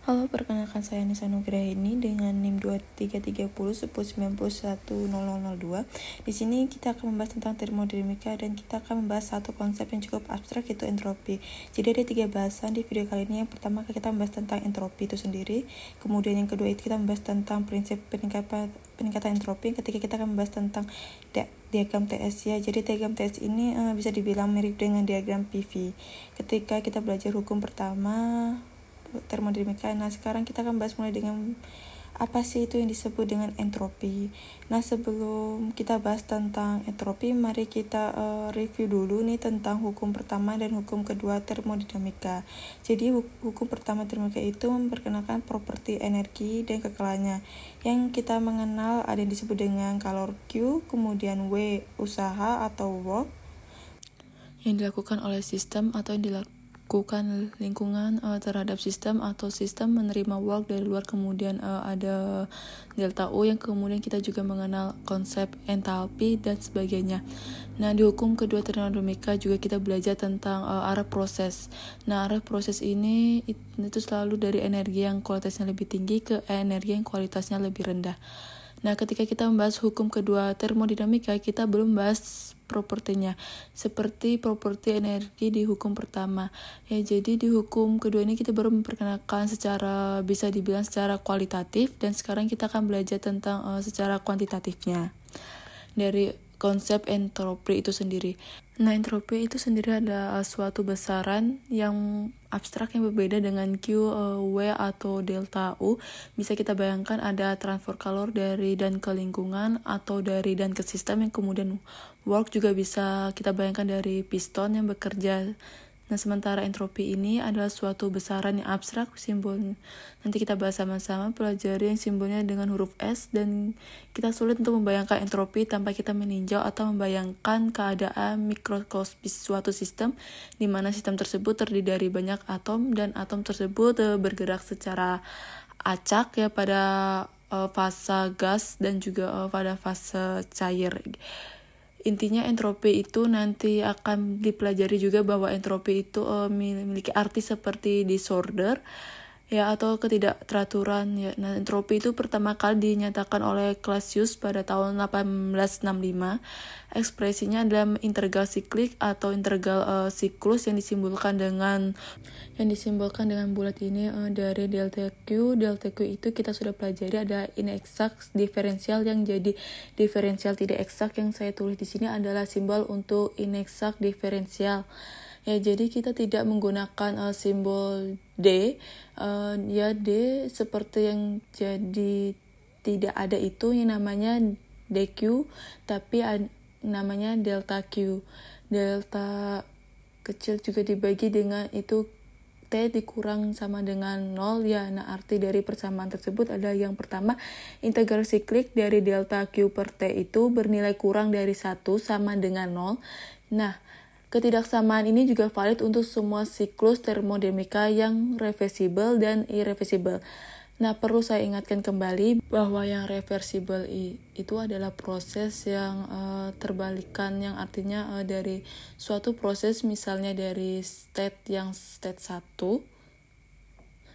Halo, perkenalkan saya Nisa Nugraini dengan NIM 233010910002. Di sini kita akan membahas tentang termodinamika dan kita akan membahas satu konsep yang cukup abstrak, yaitu entropi. Jadi ada 3 bahasan di video kali ini. Yang pertama kita membahas tentang entropi itu sendiri. Kemudian yang kedua itu kita membahas tentang prinsip peningkatan entropi. Yang ketiga kita akan membahas tentang diagram TS ya. Jadi diagram TS ini bisa dibilang mirip dengan diagram PV. Ketika kita belajar hukum pertama termodinamika. Nah, sekarang kita akan bahas mulai dengan apa sih itu yang disebut dengan entropi. Nah, sebelum kita bahas tentang entropi, mari kita review dulu nih tentang hukum pertama dan hukum kedua termodinamika. Jadi hukum pertama termodinamika itu memperkenalkan properti energi dan kekalannya. Yang kita mengenal ada yang disebut dengan kalor Q, kemudian W usaha atau work yang dilakukan oleh sistem atau yang dilakukan lingkungan terhadap sistem, atau sistem menerima work dari luar. Kemudian ada delta U yang kemudian kita juga mengenal konsep entalpi dan sebagainya. Nah, di hukum kedua termodinamika juga kita belajar tentang arah proses. Nah, arah proses ini itu selalu dari energi yang kualitasnya lebih tinggi ke energi yang kualitasnya lebih rendah. Nah, ketika kita membahas hukum kedua termodinamika, kita belum bahas propertinya, seperti properti energi di hukum pertama. Ya, jadi di hukum kedua ini kita baru memperkenalkan secara, bisa dibilang secara kualitatif, dan sekarang kita akan belajar tentang secara kuantitatifnya dari konsep entropi itu sendiri. Nah, entropi itu sendiri adalah suatu besaran yang abstrak yang berbeda dengan Q, W, atau delta U. Bisa kita bayangkan ada transfer kalor dari dan ke lingkungan atau dari dan ke sistem, yang kemudian work juga bisa kita bayangkan dari piston yang bekerja. Nah, sementara entropi ini adalah suatu besaran yang abstrak, simbol. Nanti kita bahas sama-sama, pelajari yang simbolnya dengan huruf S, dan kita sulit untuk membayangkan entropi tanpa kita meninjau atau membayangkan keadaan mikroskopis suatu sistem, di mana sistem tersebut terdiri dari banyak atom, dan atom tersebut bergerak secara acak ya pada fase gas dan juga pada fase cair. Intinya entropi itu nanti akan dipelajari juga, bahwa entropi itu memiliki arti seperti disorder ya, atau ketidakteraturan ya. Nah, entropi itu pertama kali dinyatakan oleh Clausius pada tahun 1865. Ekspresinya adalah integral siklik atau integral siklus yang disimbolkan dengan bulat ini dari delta Q. Delta Q itu kita sudah pelajari, ada inexact diferensial yang jadi diferensial tidak eksak. Yang saya tulis di sini adalah simbol untuk inexact diferensial. Ya, jadi kita tidak menggunakan simbol D. Ya, D seperti yang jadi tidak ada itu yang namanya DQ, tapi namanya delta Q. Delta kecil juga dibagi dengan itu T dikurang sama dengan 0 ya. Nah, arti dari persamaan tersebut adalah yang pertama, integral siklik dari delta Q per T itu bernilai kurang dari 1 sama dengan 0. Nah, ketidaksamaan ini juga valid untuk semua siklus termodinamika yang reversibel dan irreversibel. Nah, perlu saya ingatkan kembali bahwa yang reversibel itu adalah proses yang terbalikan, yang artinya dari suatu proses, misalnya dari state 1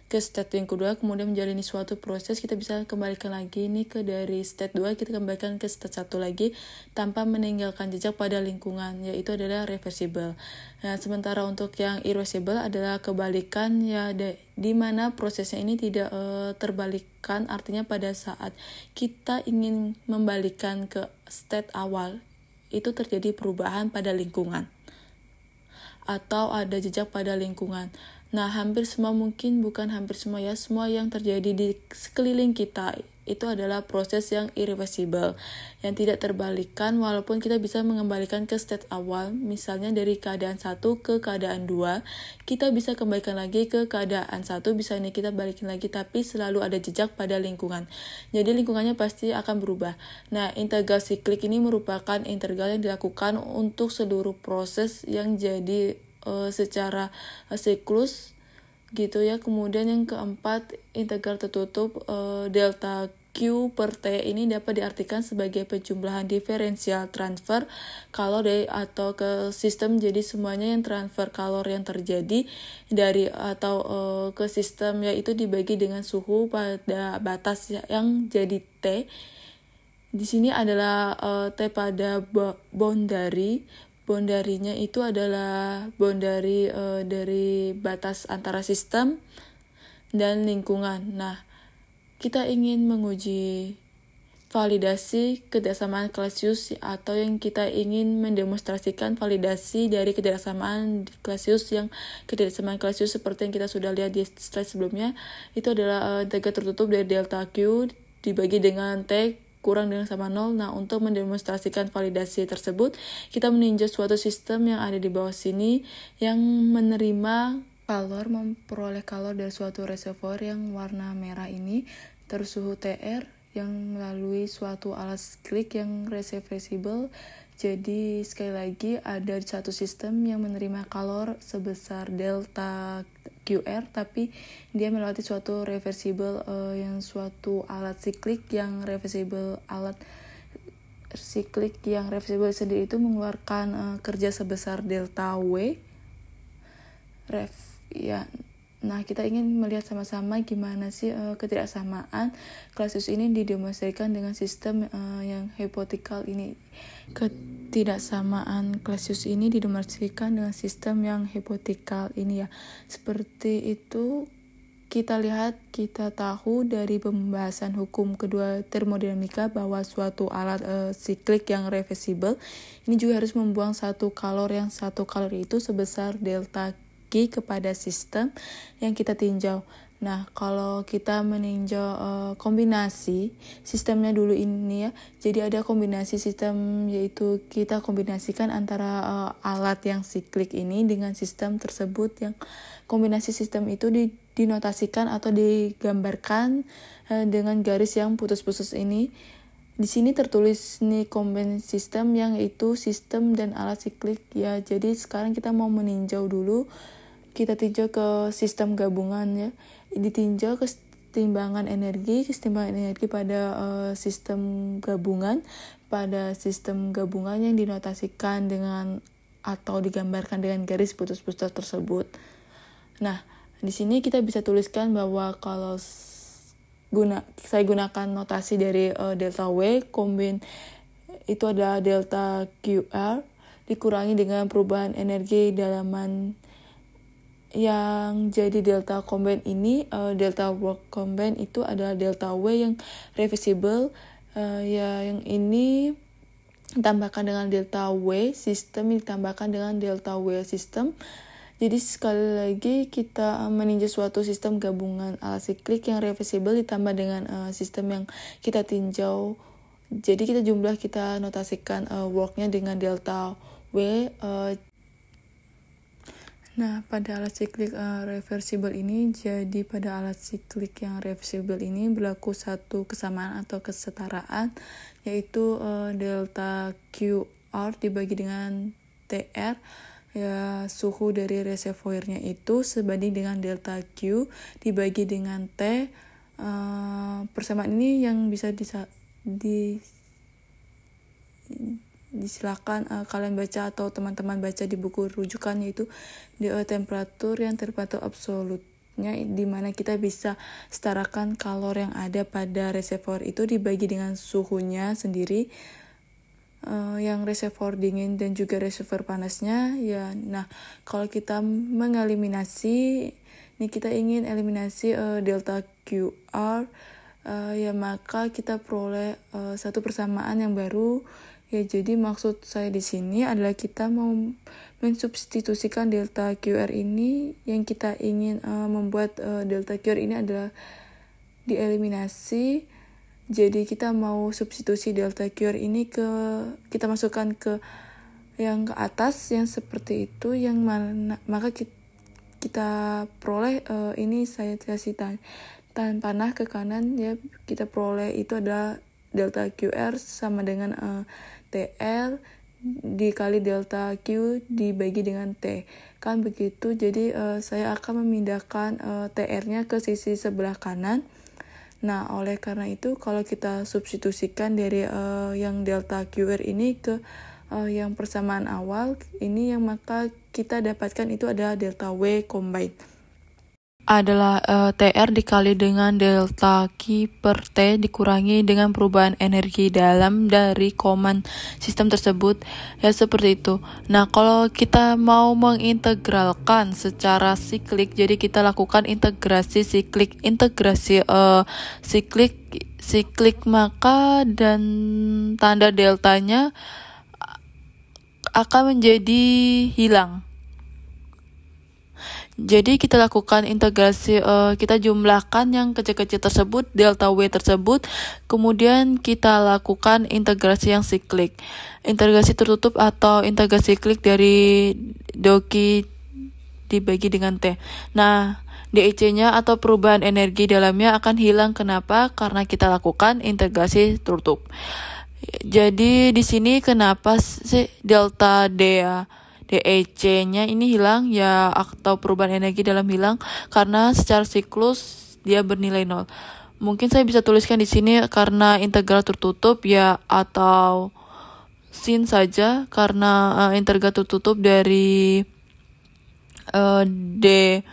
ke state yang kedua, kemudian menjalani suatu proses, kita bisa kembalikan lagi ini ke dari state 2, kita kembalikan ke state 1 lagi tanpa meninggalkan jejak pada lingkungan, yaitu adalah reversible. Nah, sementara untuk yang irreversible adalah kebalikan ya, di mana prosesnya ini tidak terbalikan, artinya pada saat kita ingin membalikan ke state awal, itu terjadi perubahan pada lingkungan atau ada jejak pada lingkungan. Nah, hampir semua, mungkin bukan hampir semua ya, semua yang terjadi di sekeliling kita itu adalah proses yang irreversible, yang tidak terbalikan, walaupun kita bisa mengembalikan ke state awal, misalnya dari keadaan 1 ke keadaan 2, kita bisa kembalikan lagi ke keadaan 1, bisa ini kita balikin lagi, tapi selalu ada jejak pada lingkungan. Jadi lingkungannya pasti akan berubah. Nah, integral siklik ini merupakan integral yang dilakukan untuk seluruh proses yang jadi secara siklus gitu ya. Kemudian yang keempat, integral tertutup delta Q Q per T ini dapat diartikan sebagai penjumlahan diferensial transfer kalor dari atau ke sistem. Jadi semuanya yang transfer kalor yang terjadi dari atau ke sistem yaitu dibagi dengan suhu pada batas yang jadi T. Di sini adalah T pada boundary. Boundary-nya itu adalah boundary dari batas antara sistem dan lingkungan. Nah, kita ingin menguji validasi ketidaksamaan Clausius atau yang kita ingin mendemonstrasikan validasi dari ketidaksamaan Clausius seperti yang kita sudah lihat di slide sebelumnya. Itu adalah tegak tertutup dari delta Q dibagi dengan T kurang dengan sama 0. Nah, untuk mendemonstrasikan validasi tersebut, kita meninjau suatu sistem yang ada di bawah sini yang menerima memperoleh kalor dari suatu reservoir yang warna merah ini, terus suhu TR yang melalui suatu alat klik yang reversible. Jadi sekali lagi ada satu sistem yang menerima kalor sebesar delta QR, tapi dia melewati suatu reversible yang suatu alat siklik yang reversible. Alat siklik yang reversible sendiri itu mengeluarkan kerja sebesar delta W ya. Nah, kita ingin melihat sama-sama gimana sih ketidaksamaan Clausius ini didemonstrasikan dengan sistem yang hipotetikal ini. Ketidaksamaan Clausius ini didemonstrasikan dengan sistem yang hipotetikal ini ya. Seperti itu kita tahu dari pembahasan hukum kedua termodinamika bahwa suatu alat siklik yang reversible ini juga harus membuang satu kalor itu sebesar delta Q kepada sistem yang kita tinjau. Nah, kalau kita meninjau kombinasi sistemnya dulu ini ya, jadi ada kombinasi sistem, yaitu kita kombinasikan antara alat yang siklik ini dengan sistem tersebut, yang kombinasi sistem itu dinotasikan atau digambarkan dengan garis yang putus-putus ini. Di sini tertulis nih kombinasi sistem yang itu sistem dan alat siklik ya. Jadi sekarang kita mau meninjau dulu. Kita tinjau ke sistem gabungan ya. Ditinjau kesetimbangan energi pada sistem gabungan. Pada sistem gabungan yang dinotasikan dengan atau digambarkan dengan garis putus-putus tersebut. Nah, di sini kita bisa tuliskan bahwa kalau saya gunakan notasi dari delta W, kombin itu adalah delta QR dikurangi dengan perubahan energi dalaman yang jadi delta combine ini, delta work combine itu adalah delta W yang reversible, yang ini ditambahkan dengan delta W sistem, ditambahkan dengan delta W sistem. Jadi sekali lagi kita meninjau suatu sistem gabungan alat siklik yang reversible ditambah dengan sistem yang kita tinjau. Jadi kita notasikan worknya dengan delta W. Nah, pada alat siklik reversible ini, jadi pada alat siklik yang reversible ini berlaku satu kesamaan atau kesetaraan, yaitu delta QR dibagi dengan TR, ya suhu dari reservoirnya itu sebanding dengan delta Q dibagi dengan T. Persamaan ini yang bisa disilakan kalian baca atau teman-teman baca di buku rujukan, yaitu temperatur absolutnya, di mana kita bisa setarakan kalor yang ada pada reservoir itu dibagi dengan suhunya sendiri, yang reservoir dingin dan juga reservoir panasnya ya. Nah, kalau kita mengeliminasi, ini kita ingin eliminasi delta QR ya, maka kita peroleh satu persamaan yang baru. Ya, jadi maksud saya di sini adalah kita mau mensubstitusikan delta QR ini, yang kita ingin membuat delta QR ini adalah dieliminasi. Jadi kita mau substitusi delta QR ini kita masukkan ke yang ke atas yang seperti itu, yang mana maka kita peroleh ini saya kasih panah ke kanan ya, kita peroleh itu adalah delta QR sama dengan TR dikali delta Q dibagi dengan T, kan begitu. Jadi saya akan memindahkan TR-nya ke sisi sebelah kanan. Nah, oleh karena itu kalau kita substitusikan dari yang delta QR ini ke yang persamaan awal ini, yang maka kita dapatkan itu adalah delta W combine adalah TR dikali dengan delta Q per T dikurangi dengan perubahan energi dalam dari command sistem tersebut, ya seperti itu. Nah, kalau kita mau mengintegralkan secara siklik, jadi kita lakukan integrasi siklik, siklik maka dan tanda deltanya akan menjadi hilang. Jadi kita lakukan integrasi, kita jumlahkan yang kecil-kecil tersebut, delta W tersebut, kemudian kita lakukan integrasi yang siklik. Integrasi tertutup atau integrasi siklik dari Doki dibagi dengan T. Nah, DEC-nya atau perubahan energi dalamnya akan hilang. Kenapa? Karena kita lakukan integrasi tertutup. Jadi di sini kenapa sih delta DEC-nya ini hilang ya, atau perubahan energi dalam hilang? Karena secara siklus dia bernilai 0. Mungkin saya bisa tuliskan di sini karena integral tertutup ya, atau sin saja karena integral tertutup dari DEC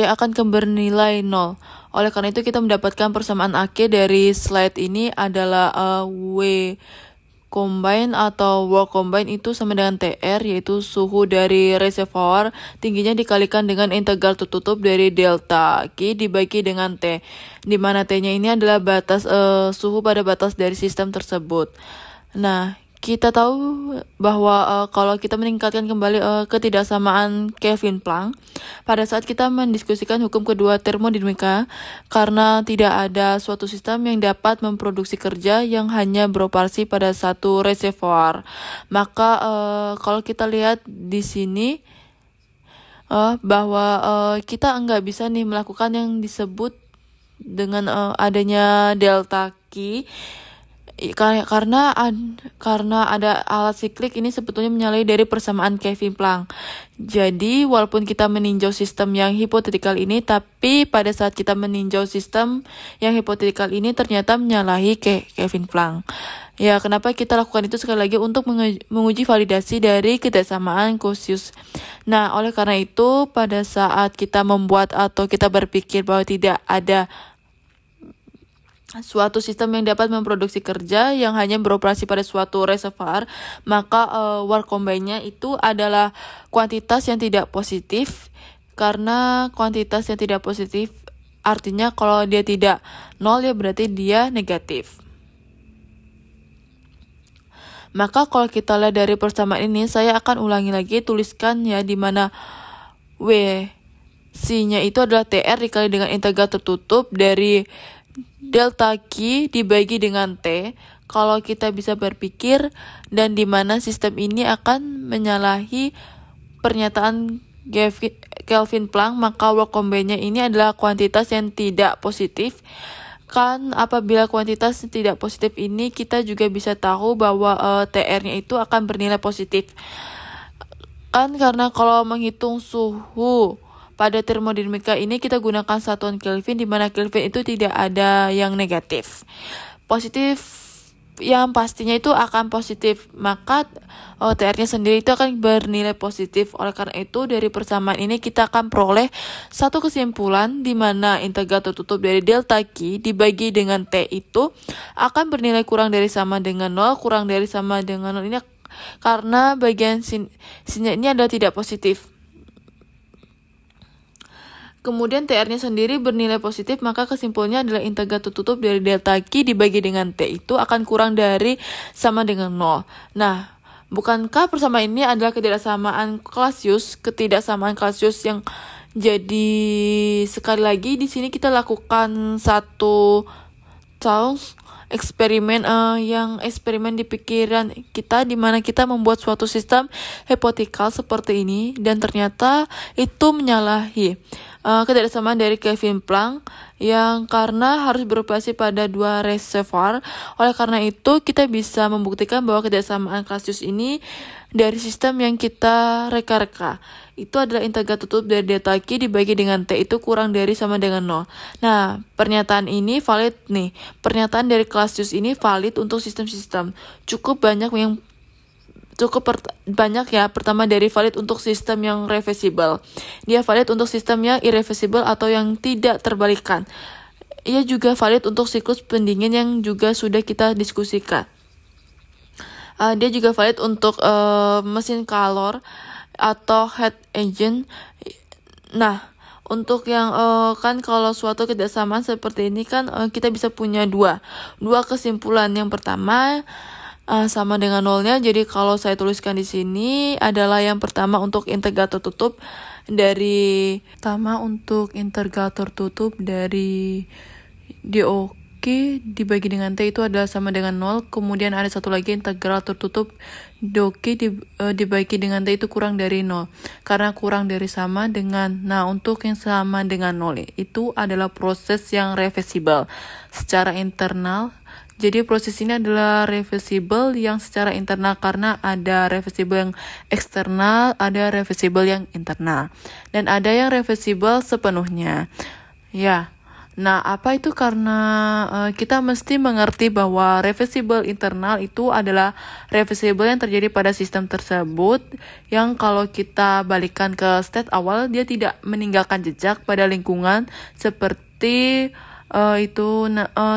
akan bernilai 0. Oleh karena itu kita mendapatkan persamaan akhir dari slide ini adalah W combine atau work combine itu sama dengan TR, yaitu suhu dari reservoir tingginya dikalikan dengan integral tertutup dari delta Q dibagi dengan T, di mana T-nya ini adalah batas suhu pada batas dari sistem tersebut. Nah, kita tahu bahwa kalau kita meningkatkan kembali ketidaksamaan Kelvin-Planck pada saat kita mendiskusikan hukum kedua termodinamika, karena tidak ada suatu sistem yang dapat memproduksi kerja yang hanya beroperasi pada satu reservoir. Maka kalau kita lihat di sini bahwa kita nggak bisa nih melakukan yang disebut dengan adanya delta Q, karena ada alat siklik ini sebetulnya menyalahi dari persamaan Kelvin-Planck. Jadi walaupun kita meninjau sistem yang hipotetikal ini, tapi pada saat kita meninjau sistem yang hipotetikal ini ternyata menyalahi Kelvin-Planck. Ya, kenapa kita lakukan itu? Sekali lagi untuk menguji validasi dari ketidaksamaan Clausius. Nah, oleh karena itu pada saat kita membuat atau kita berpikir bahwa tidak ada suatu sistem yang dapat memproduksi kerja yang hanya beroperasi pada suatu reservoir, maka work combine-nya itu adalah kuantitas yang tidak positif. Karena kuantitas yang tidak positif artinya kalau dia tidak 0 ya berarti dia negatif. Maka kalau kita lihat dari persamaan ini, saya akan ulangi lagi, tuliskan ya, di mana W C-nya itu adalah TR dikali dengan integral tertutup dari delta Q dibagi dengan T. Kalau kita bisa berpikir, dan di mana sistem ini akan menyalahi pernyataan Kelvin-Planck, maka work combine-nya ini adalah kuantitas yang tidak positif. Kan apabila kuantitas tidak positif ini, kita juga bisa tahu bahwa TR-nya itu akan bernilai positif. Kan karena kalau menghitung suhu pada termodinamika ini kita gunakan satuan Kelvin, di mana Kelvin itu tidak ada yang negatif. Positif yang pastinya itu akan positif, maka TR-nya sendiri itu akan bernilai positif. Oleh karena itu dari persamaan ini kita akan peroleh satu kesimpulan, di mana integral tertutup dari delta Q dibagi dengan T itu akan bernilai kurang dari sama dengan 0. Kurang dari sama dengan 0 ini karena bagian sinnya ini adalah tidak positif. Kemudian TR-nya sendiri bernilai positif, maka kesimpulannya adalah integral tertutup dari delta Q dibagi dengan T itu akan kurang dari sama dengan 0. Nah, bukankah persamaan ini adalah ketidaksamaan Clausius yang jadi sekali lagi di sini kita lakukan satu eksperimen di pikiran kita, di mana kita membuat suatu sistem hipotetikal seperti ini dan ternyata itu menyalahi ketidaksamaan dari Kelvin-Planck yang karena harus beroperasi pada dua reservoir. Oleh karena itu kita bisa membuktikan bahwa ketidaksamaan Clausius ini dari sistem yang kita reka-reka. Itu adalah integral tertutup dari delta Q dibagi dengan T itu kurang dari sama dengan 0. Nah, pernyataan ini valid nih. Pernyataan dari Clausius ini valid untuk sistem-sistem. Cukup banyak ya. Pertama dari valid untuk sistem yang reversible. Dia valid untuk sistem yang irreversible atau yang tidak terbalikan. Ia juga valid untuk siklus pendingin yang juga sudah kita diskusikan. Dia juga valid untuk mesin kalor atau heat engine. Nah, untuk yang kan kalau suatu kesamaan seperti ini kan kita bisa punya dua kesimpulan. Yang pertama sama dengan nolnya. Jadi kalau saya tuliskan di sini adalah yang pertama untuk integral tertutup dari DOQ dibagi dengan T itu adalah sama dengan 0. Kemudian ada satu lagi integral tertutup DOQ dibagi dengan T itu kurang dari 0. Karena kurang dari sama dengan. Nah, untuk yang sama dengan 0 itu adalah proses yang reversible secara internal. Jadi proses ini adalah reversible yang secara internal karena ada reversible yang eksternal, ada reversible yang internal. Dan ada yang reversible sepenuhnya. Ya. Nah, apa itu? Karena kita mesti mengerti bahwa reversible internal itu adalah reversible yang terjadi pada sistem tersebut yang kalau kita balikan ke state awal dia tidak meninggalkan jejak pada lingkungan seperti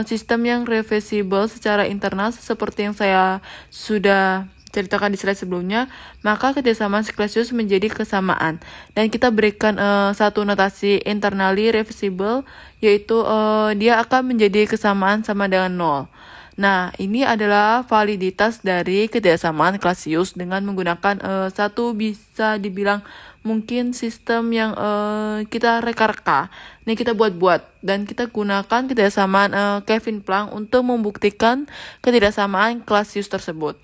sistem yang reversible secara internal seperti yang saya sudah ceritakan di slide sebelumnya, maka kesamaan Clausius menjadi kesamaan. Dan kita berikan satu notasi internally reversible, yaitu dia akan menjadi kesamaan sama dengan 0. Nah, ini adalah validitas dari kesamaan Clausius dengan menggunakan satu bisa dibilang mungkin sistem yang kita reka-reka. Ini kita buat-buat dan kita gunakan kesamaan Kelvin Planck untuk membuktikan ketidaksamaan Clausius tersebut.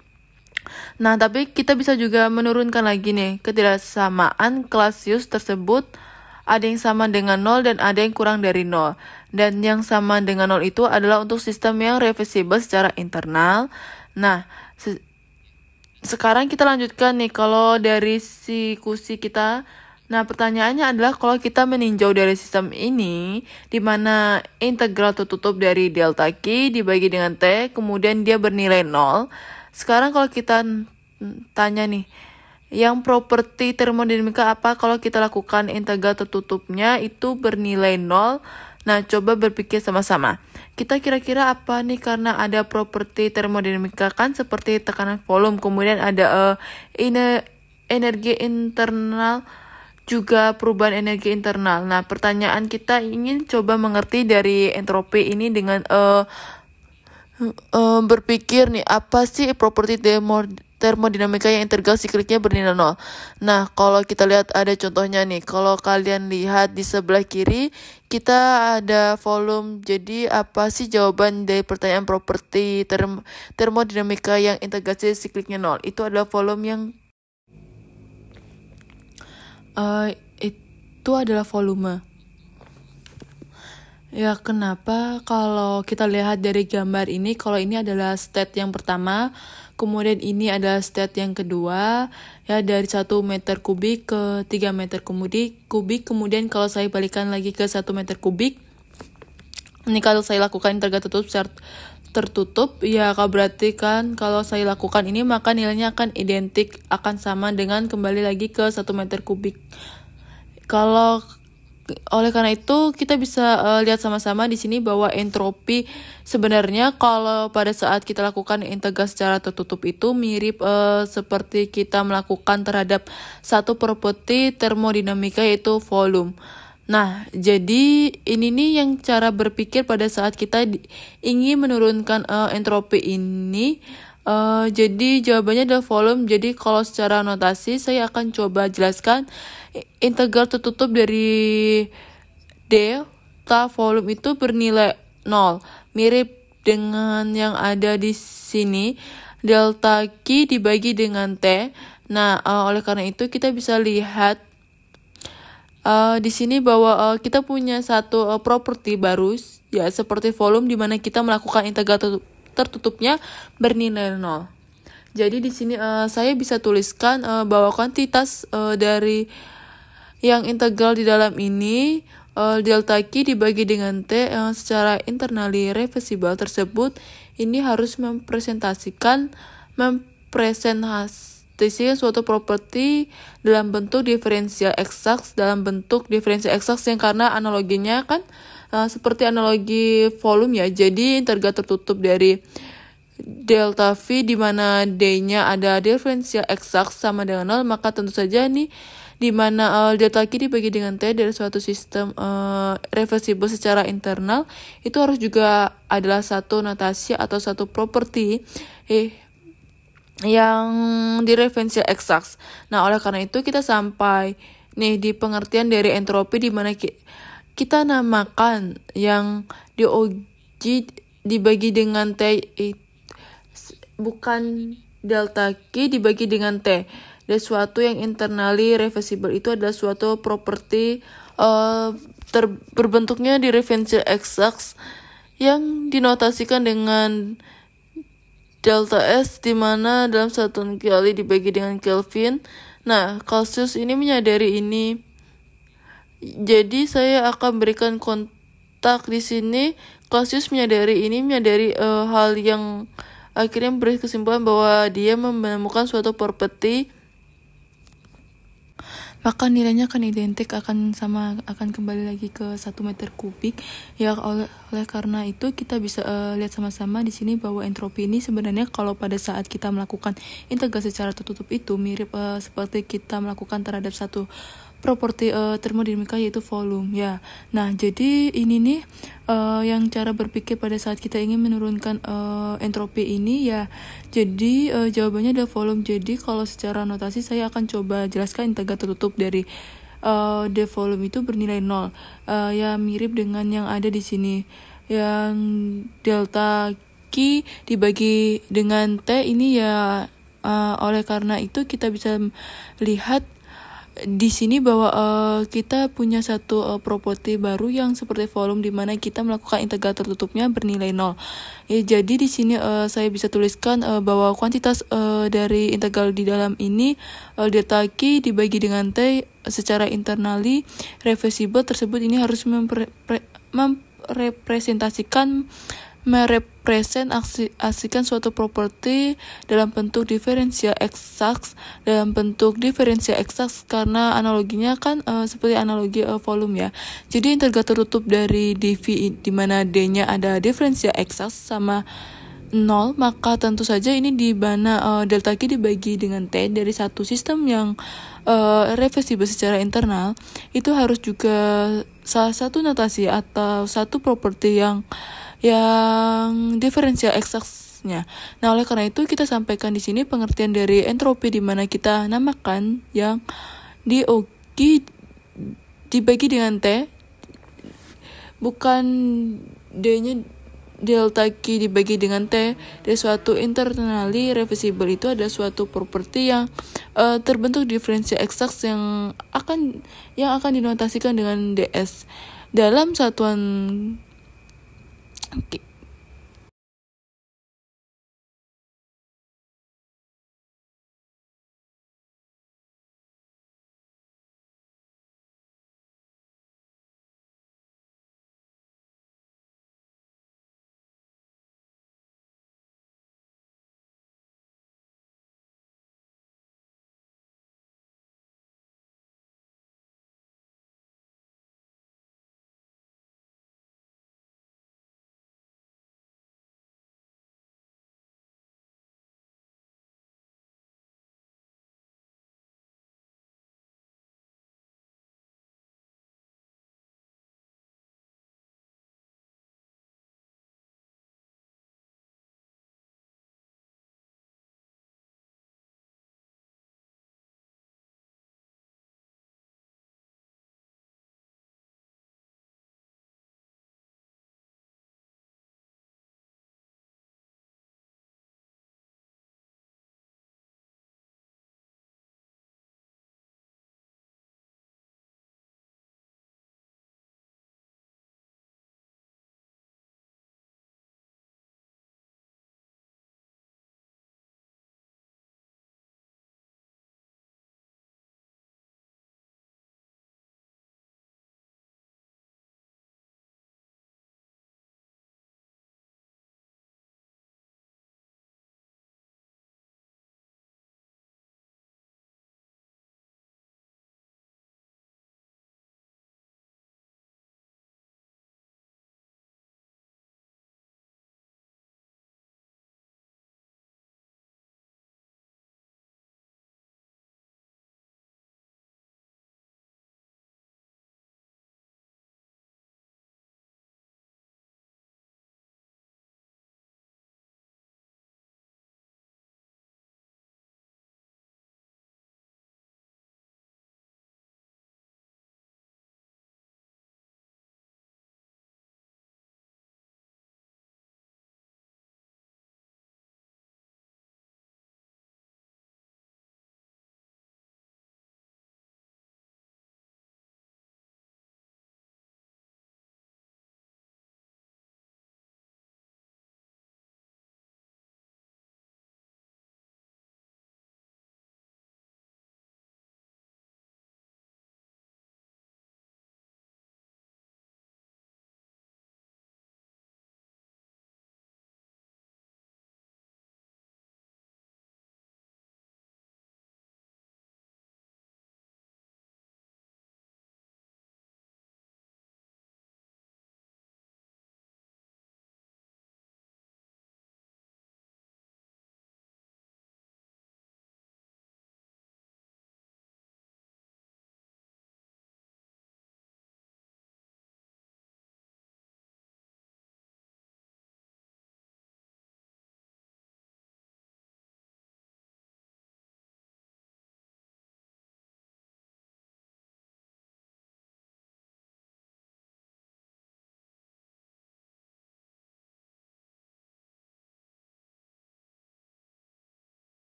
Nah, tapi kita bisa juga menurunkan lagi nih ketidaksamaan Clausius tersebut. Ada yang sama dengan 0 dan ada yang kurang dari 0. Dan yang sama dengan 0 itu adalah untuk sistem yang reversible secara internal. Nah, sekarang kita lanjutkan nih kalau dari diskusi kita. Nah, pertanyaannya adalah kalau kita meninjau dari sistem ini, di mana integral tertutup dari delta Q dibagi dengan T, kemudian dia bernilai 0. Sekarang kalau kita tanya nih, yang properti termodinamika apa kalau kita lakukan integral tertutupnya itu bernilai 0. Nah, coba berpikir sama-sama. Kita kira-kira apa nih, karena ada properti termodinamika kan seperti tekanan volume, kemudian ada energi internal, juga perubahan energi internal. Nah, pertanyaan kita ingin coba mengerti dari entropi ini dengan berpikir nih, apa sih properti termodinamika yang integral sikliknya bernilai 0. Nah, kalau kita lihat ada contohnya nih. Kalau kalian lihat di sebelah kiri, kita ada volume. Jadi, apa sih jawaban dari pertanyaan properti termodinamika yang integrasi sikliknya 0? Itu adalah volume yang itu adalah volume. Ya, kenapa? Kalau kita lihat dari gambar ini, kalau ini adalah state yang pertama, kemudian ini adalah state yang kedua, ya dari 1 meter kubik ke 3 meter kubik, kemudian kalau saya balikan lagi ke 1 meter kubik, ini kalau saya lakukan integral tertutup, ya berarti kan kalau saya lakukan ini maka nilainya akan identik, akan sama dengan kembali lagi ke 1 meter kubik. Oleh karena itu kita bisa lihat sama-sama di sini bahwa entropi sebenarnya kalau pada saat kita lakukan integral secara tertutup itu mirip seperti kita melakukan terhadap satu properti termodinamika yaitu volume. Nah, jadi ini nih yang cara berpikir pada saat kita ingin menurunkan entropi ini. Jadi jawabannya adalah volume. Jadi kalau secara notasi saya akan coba jelaskan integral tertutup dari delta volume itu bernilai 0. Mirip dengan yang ada di sini, delta Q dibagi dengan T. Nah, oleh karena itu kita bisa lihat di sini bahwa kita punya satu properti baru ya seperti volume di mana kita melakukan integral tertutupnya bernilai 0. Jadi di sini saya bisa tuliskan bahwa kuantitas dari yang integral di dalam ini delta Q dibagi dengan T secara internally reversible tersebut ini harus mempresentasikan suatu properti dalam bentuk diferensial eksaks yang karena analoginya kan seperti analogi volume ya. Jadi integral tertutup dari delta V di mana D-nya ada diferensial eksaks sama dengan 0, maka tentu saja nih di mana delta Q dibagi dengan T dari suatu sistem reversible secara internal itu harus juga adalah satu notasi atau satu properti yang diferensial eksaks. Nah, oleh karena itu kita sampai nih di pengertian dari entropi di mana kita namakan yang dOG dibagi dengan T bukan delta Q dibagi dengan T. Dan suatu yang internally reversible itu adalah suatu properti berbentuknya diferensial eksaks yang dinotasikan dengan delta S di mana dalam satuan kali dibagi dengan Kelvin. Nah, Celsius ini menyadari ini. Jadi saya akan berikan kontak di sini. Celsius menyadari hal yang akhirnya beri kesimpulan bahwa dia menemukan suatu properti, maka nilainya akan identik akan kembali lagi ke 1 meter kubik ya. Oleh karena itu kita bisa lihat sama-sama di sini bahwa entropi ini sebenarnya kalau pada saat kita melakukan integral secara tertutup itu mirip seperti kita melakukan terhadap satu properti termodinamika yaitu volume ya. Nah, jadi ini nih yang cara berpikir pada saat kita ingin menurunkan entropi ini ya. Jadi jawabannya adalah volume. Jadi kalau secara notasi saya akan coba jelaskan integral tertutup dari d volume itu bernilai 0. Ya mirip dengan yang ada di sini. Yang delta Q dibagi dengan T ini ya oleh karena itu kita bisa lihat di sini bahwa kita punya satu properti baru yang seperti volume di mana kita melakukan integral tertutupnya bernilai 0. Ya, jadi di sini saya bisa tuliskan bahwa kuantitas dari integral di dalam ini delta Q dibagi dengan T secara internally reversible tersebut ini harus merepresentasikan suatu properti dalam bentuk diferensial eksaks karena analoginya kan seperti analogi volume ya. Jadi integral tertutup dari dV di mana D-nya ada diferensial eksaks sama 0, maka tentu saja ini di mana delta Q dibagi dengan T dari satu sistem yang reversible secara internal itu harus juga salah satu notasi atau satu properti yang diferensial eksaksnya. Nah, oleh karena itu kita sampaikan di sini pengertian dari entropi di mana kita namakan yang dOG dibagi dengan T bukan D-nya delta Q dibagi dengan T dari suatu internally reversible itu ada suatu properti yang terbentuk diferensial eksaks yang akan dinotasikan dengan ds dalam satuan